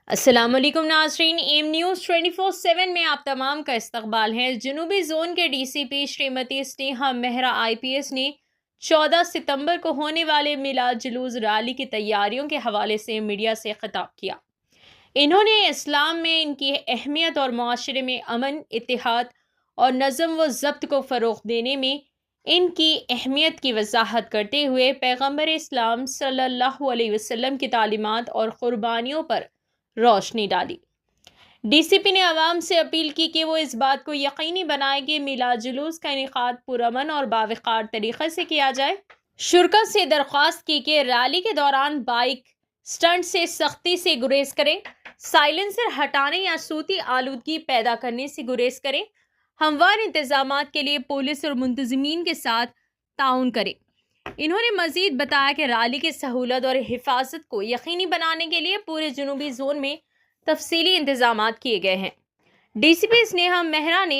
अस्सलामुअलैकुम नाज़रीन, M news 24/7 में आप तमाम का इस्तकबाल है। जनूबी जोन के डीसीपी श्रीमती स्नेहा मेहरा आईपीएस ने 14 सितंबर को होने वाले मिलाद जुलूस रैली की तैयारियों के हवाले से मीडिया से खिताब किया। इन्होंने इस्लाम में इनकी अहमियत और मुआशरे में अमन, इत्तेहाद और नज़म व ज़ब्त को फ़रोग़ देने में इनकी अहमियत की वजाहत करते हुए पैगम्बर इस्लाम सल्लल्लाहु अलैहि वसल्लम की तालीमात और क़ुरबानियों पर रोशनी डाली। डीसीपी ने आवाम से अपील की कि वो इस बात को यकीनी बनाए कि मिलाद जुलूस का इनेकाद पुरअमन और बावकार तरीक़े से किया जाए। शुरका से दरख्वास्त की कि रैली के दौरान बाइक स्टंट से सख्ती से गुरेज करें, साइलेंसर हटाने या सूती आलूदगी पैदा करने से गुरेज करें, हमवार इंतजामात के लिए पुलिस और मुंतज़मीन के साथ ताउन करें। इन्होंने मजीद बताया कि रैली की सहूलत और हिफाजत को यकीनी बनाने के लिए पूरे जनूबी जोन में तफसीली इंतजामात किए गए हैं। डीसीपी स्नेहा मेहरा ने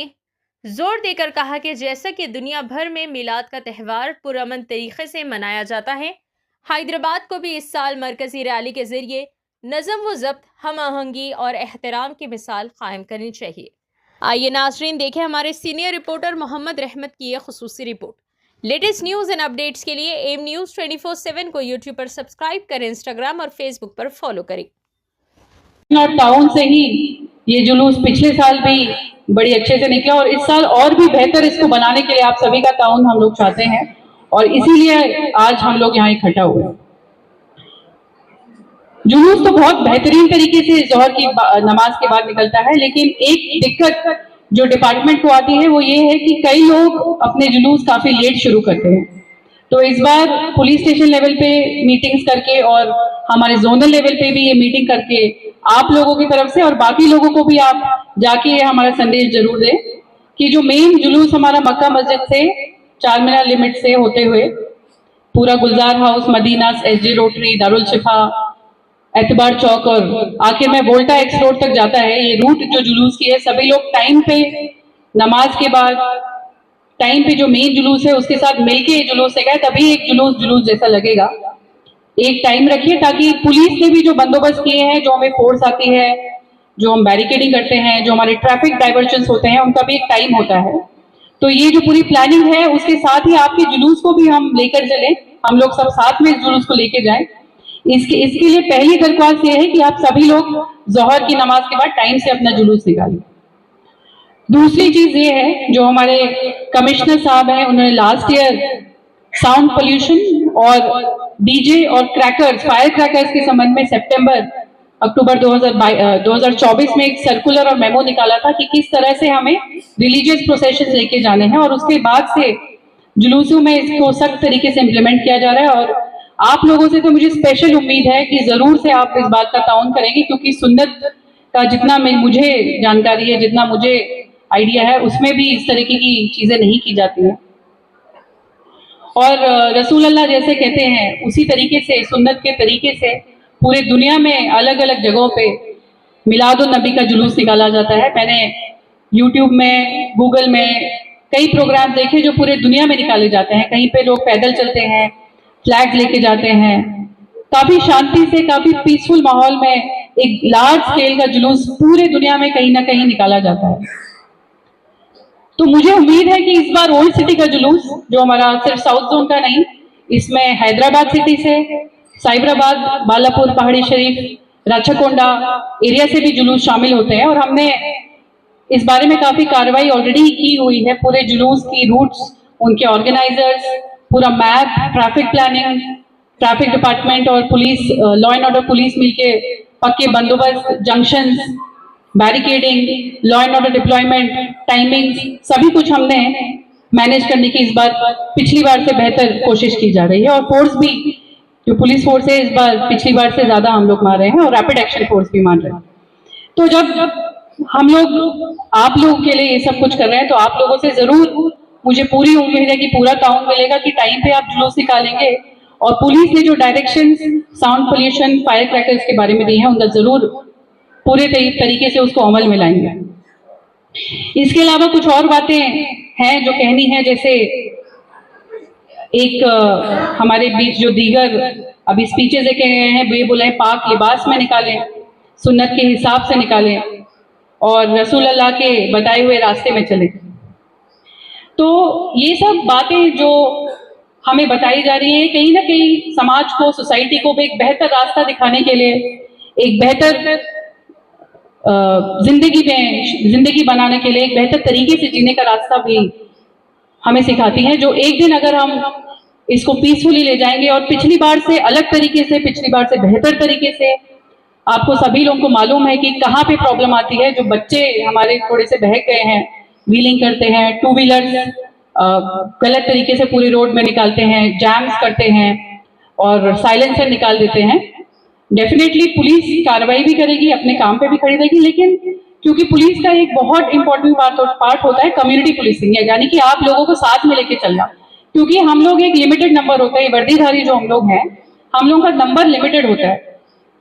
जोर देकर कहा कि जैसा कि दुनिया भर में मिलाद का त्यौहार पुरअमन तरीके से मनाया जाता है, हैदराबाद को भी इस साल मरकजी रैली के जरिए नज़म व ज़ब्त, हम आहंगी और एहतराम की मिसाल कायम करनी चाहिए। आइए नाज़रीन, देखें हमारे सीनियर रिपोर्टर मोहम्मद रहमत की यह खुसूसी report. Latest news and updates के लिए एम न्यूज़ 24/7 को यूट्यूब पर सब्सक्राइब करें, इंस्टाग्राम और फेसबुक पर फॉलो करें। टाउन से ही ये जुलूस पिछले साल भी बड़ी अच्छे से निकला और इस साल और भी बेहतर इसको बनाने के लिए आप सभी का ताउन हम लोग चाहते हैं और इसीलिए आज हम लोग यहाँ इकट्ठा हुए। जुलूस तो बहुत बेहतरीन तरीके से जोहर की नमाज के बाद निकलता है, लेकिन एक दिक्कत जो डिपार्टमेंट को आती है वो ये है कि कई लोग अपने जुलूस काफी लेट शुरू करते हैं। तो इस बार पुलिस स्टेशन लेवल पे मीटिंग्स करके और हमारे जोनल लेवल पे भी ये मीटिंग करके आप लोगों की तरफ से और बाकी लोगों को भी आप जाके हमारा संदेश जरूर दें कि जो मेन जुलूस हमारा मक्का मस्जिद से चार मीनार लिमिट से होते हुए पूरा Gulzar house, Madina, SG rotary, Darul Shifa, Etebar चौक और आखिर में वोल्टा एक्स रोड तक जाता है। ये रूट जो जुलूस की है, सभी लोग टाइम पे नमाज के बाद टाइम पे जो मेन जुलूस है उसके साथ मिलके जुलूस से गए, तभी एक जुलूस जैसा लगेगा। एक टाइम रखिए ताकि पुलिस ने भी जो बंदोबस्त किए हैं, जो हमें फोर्स आती है, जो हम बैरिकेडिंग करते हैं, जो हमारे ट्रैफिक डाइवर्जन होते हैं, उनका भी एक टाइम होता है। तो ये जो पूरी प्लानिंग है उसके साथ ही आपके जुलूस को भी हम लेकर चले, हम लोग सब साथ में इस जुलूस को लेके जाएं। इसके लिए पहली दरख्वास्त ये है कि आप सभी लोग जोहर की नमाज के बाद टाइम से अपना जुलूस निकालें। दूसरी चीज ये है, जो हमारे कमिश्नर साहब हैं, उन्होंने लास्ट ईयर साउंड पोल्यूशन और डीजे और क्रैकर्स, फायर क्रैकर्स के संबंध में अक्टूबर 2024 में एक सर्कुलर और मेमो निकाला था कि किस तरह से हमें रिलीजियस प्रोसेशन लेके जाने हैं और उसके बाद से जुलूसों में इसको सख्त तरीके से इम्प्लीमेंट किया जा रहा है। और आप लोगों से तो मुझे स्पेशल उम्मीद है कि जरूर से आप इस बात का ताउन करेंगे, क्योंकि सुन्नत का जितना मुझे जानकारी है, जितना मुझे आइडिया है, उसमें भी इस तरीके की चीजें नहीं की जाती हैं। और रसूल अल्लाह जैसे कहते हैं उसी तरीके से, सुन्नत के तरीके से पूरे दुनिया में अलग अलग जगहों पे मिलादुन नबी का जुलूस निकाला जाता है। मैंने यूट्यूब में, गूगल में कई प्रोग्राम देखे जो पूरे दुनिया में निकाले जाते हैं। कहीं पे लोग पैदल चलते हैं, फ्लैग्स लेके जाते हैं, काफी शांति से, काफी पीसफुल माहौल में एक लार्ज स्केल का जुलूस पूरे दुनिया में कहीं ना कहीं निकाला जाता है। तो मुझे उम्मीद है कि इस बार ओल्ड सिटी का जुलूस, जो हमारा सिर्फ साउथ जोन का नहीं, इसमें हैदराबाद सिटी से, साइबराबाद, बालापुर, पहाड़ी शरीफ, राचाकोंडा एरिया से भी जुलूस शामिल होते हैं और हमने इस बारे में काफी कार्रवाई ऑलरेडी की हुई है। पूरे जुलूस की रूट्स, उनके ऑर्गेनाइजर्स, पूरा map, traffic planning, traffic department और police, law and order police मिलके पक्के बंदोबस्त, junctions, barricading, law and order deployment, timing, सभी कुछ हमने मैनेज करने की इस बार पिछली बार से बेहतर कोशिश की जा रही है। और फोर्स भी, जो पुलिस फोर्स है, इस बार पिछली बार से ज्यादा हम लोग मार रहे हैं और रैपिड एक्शन फोर्स भी मार रहे हैं। तो जब हम लोग आप लोगों के लिए ये सब कुछ कर रहे हैं, तो आप लोगों से जरूर मुझे पूरी उम्मीद है कि पूरा ताउन मिलेगा कि टाइम पे आप जुलूस निकालेंगे और पुलिस ने जो directions sound pollution, fire crackers के बारे में दी है, उनका जरूर पूरे तरीके से उसको अमल में लाएंगे। इसके अलावा कुछ और बातें हैं जो कहनी है, जैसे एक हमारे बीच जो दीगर अभी स्पीचेस देखे गए हैं, वे बोले पाक लिबास में निकालें, सुन्नत के हिसाब से निकालें और रसूल अल्लाह के बताए हुए रास्ते में चलें। तो ये सब बातें जो हमें बताई जा रही है, कहीं ना कहीं समाज को, सोसाइटी को भी एक बेहतर रास्ता दिखाने के लिए, एक बेहतर जिंदगी बनाने के लिए, एक बेहतर तरीके से जीने का रास्ता भी हमें सिखाती है, जो एक दिन अगर हम इसको पीसफुली ले जाएंगे और पिछली बार से अलग तरीके से, पिछली बार से बेहतर तरीके से। आपको सभी लोगों को मालूम है कि कहाँ पे प्रॉब्लम आती है। जो बच्चे हमारे थोड़े से बहक गए हैं, व्हीलिंग करते हैं, टू व्हीलर गलत तरीके से पूरे रोड में निकालते हैं, जैम्स करते हैं और साइलेंसर निकाल देते हैं। डेफिनेटली पुलिस कार्रवाई भी करेगी, अपने काम पे भी खड़ी रहेगी, लेकिन क्योंकि पुलिस का एक बहुत इंपॉर्टेंट पार्ट होता है कम्युनिटी पुलिसिंग, यानी कि आप लोगों को साथ में लेके चलना। क्योंकि हम लोग एक लिमिटेड नंबर होता है, वर्दीधारी जो हम लोग हैं, हम लोगों का नंबर लिमिटेड होता है।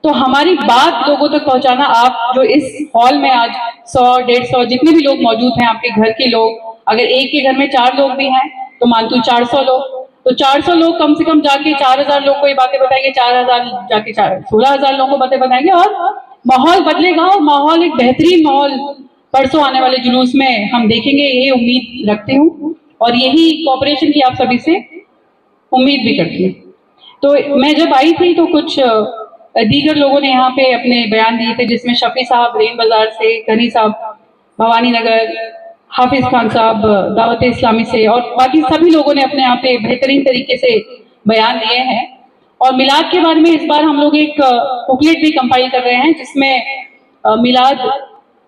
तो हमारी बात लोगों तक पहुंचाना, आप जो इस हॉल में आज 100-150 जितने भी लोग मौजूद हैं, आपके घर के लोग, अगर एक के घर में 4 लोग भी हैं तो मानतू 400 लोग, तो 400 लोग कम से कम जाके 4000 लोग को ये बातें बताएंगे, 4000 जाके 16,000 लोगों को बातें बताएंगे और माहौल बदलेगा। और माहौल एक बेहतरीन माहौल परसों आने वाले जुलूस में हम देखेंगे, ये उम्मीद रखती हूँ और यही कोऑपरेशन की आप सभी से उम्मीद भी करती हूँ। तो मैं जब आई थी तो कुछ दीगर लोगों ने यहाँ पे अपने बयान दिए थे, जिसमें शफी साहब रेन बाजार से, गनी साहब भवानी नगर, हाफिज खान साहब दावत इस्लामी से और बाकी सभी लोगों ने अपने यहाँ पे बेहतरीन तरीके से बयान दिए हैं। और मिलाद के बारे में इस बार हम लोग एक बुकलेट भी कंपाइल कर रहे हैं, जिसमें मिलाद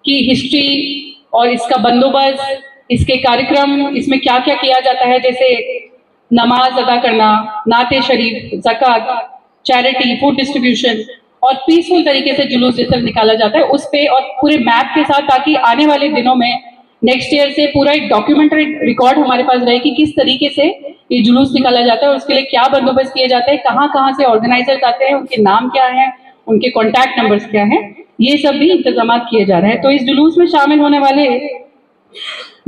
की हिस्ट्री और इसका बंदोबस्त, इसके कार्यक्रम, इसमें क्या क्या किया जाता है, जैसे नमाज अदा करना, नाते शरीफ, ज़कात, चैरिटी, फूड डिस्ट्रीब्यूशन और पीसफुल तरीके से जुलूस जैसे निकाला जाता है उस पे, और पूरे मैप के साथ, ताकि आने वाले दिनों में नेक्स्ट ईयर से पूरा एक डॉक्यूमेंट्री रिकॉर्ड हमारे पास रहे कि किस तरीके से ये जुलूस निकाला जाता है और उसके लिए क्या बंदोबस्त किए जाते हैं, कहाँ कहाँ से ऑर्गेनाइजर्स आते हैं, उनके नाम क्या है, उनके कॉन्टैक्ट नंबर्स क्या है, ये सब भी इंतजाम किए जा रहे हैं। तो इस जुलूस में शामिल होने वाले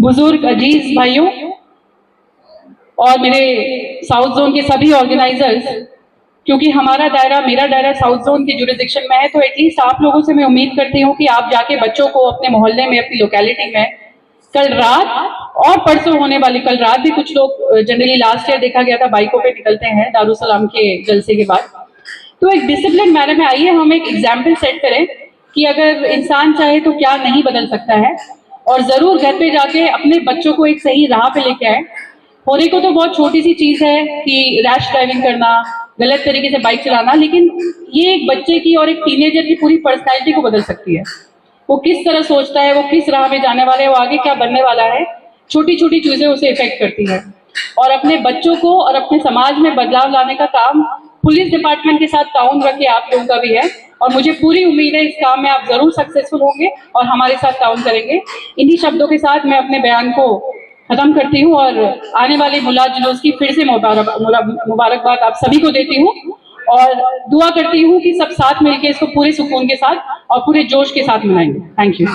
बुजुर्ग अजीज भाइयों और मेरे साउथ जोन के सभी ऑर्गेनाइजर्स, क्योंकि हमारा दायरा, मेरा दायरा साउथ जोन के जुरिडिक्शन में है, तो एटलीस्ट आप लोगों से मैं उम्मीद करती हूँ कि आप जाके बच्चों को अपने मोहल्ले में, अपनी लोकेलिटी में, कल रात और परसों होने वाली, कल रात भी कुछ लोग, जनरली लास्ट ईयर देखा गया था बाइकों पे निकलते हैं दारुसलाम के जलसे के बाद, तो एक डिसिप्लिन मैनर में आइए हम एक एग्जाम्पल सेट करें कि अगर इंसान चाहे तो क्या नहीं बदल सकता है। और जरूर घर पे जाके अपने बच्चों को एक सही राह पे लेके आए। होने को तो बहुत छोटी सी चीज है कि रैश ड्राइविंग करना, गलत तरीके से बाइक चलाना, लेकिन ये एक बच्चे की और एक टीनेजर की पूरी पर्सनैलिटी को बदल सकती है। वो किस तरह सोचता है, वो किस राह में जाने वाला है, वो आगे क्या बनने वाला है, छोटी छोटी चीजें उसे इफेक्ट करती है। और अपने बच्चों को और अपने समाज में बदलाव लाने का काम पुलिस डिपार्टमेंट के साथ ताउन रखे आप लोगों का भी है, और मुझे पूरी उम्मीद है इस काम में आप जरूर सक्सेसफुल होंगे और हमारे साथ ताउन करेंगे। इन्हीं शब्दों के साथ मैं अपने बयान को खत्म करती हूँ और आने वाले मिलाद जुलूस की फिर से मुबारकबाद आप सभी को देती हूँ और दुआ करती हूँ कि सब साथ मिलकर इसको पूरे सुकून के साथ और पूरे जोश के साथ मनाएंगे। Thank you.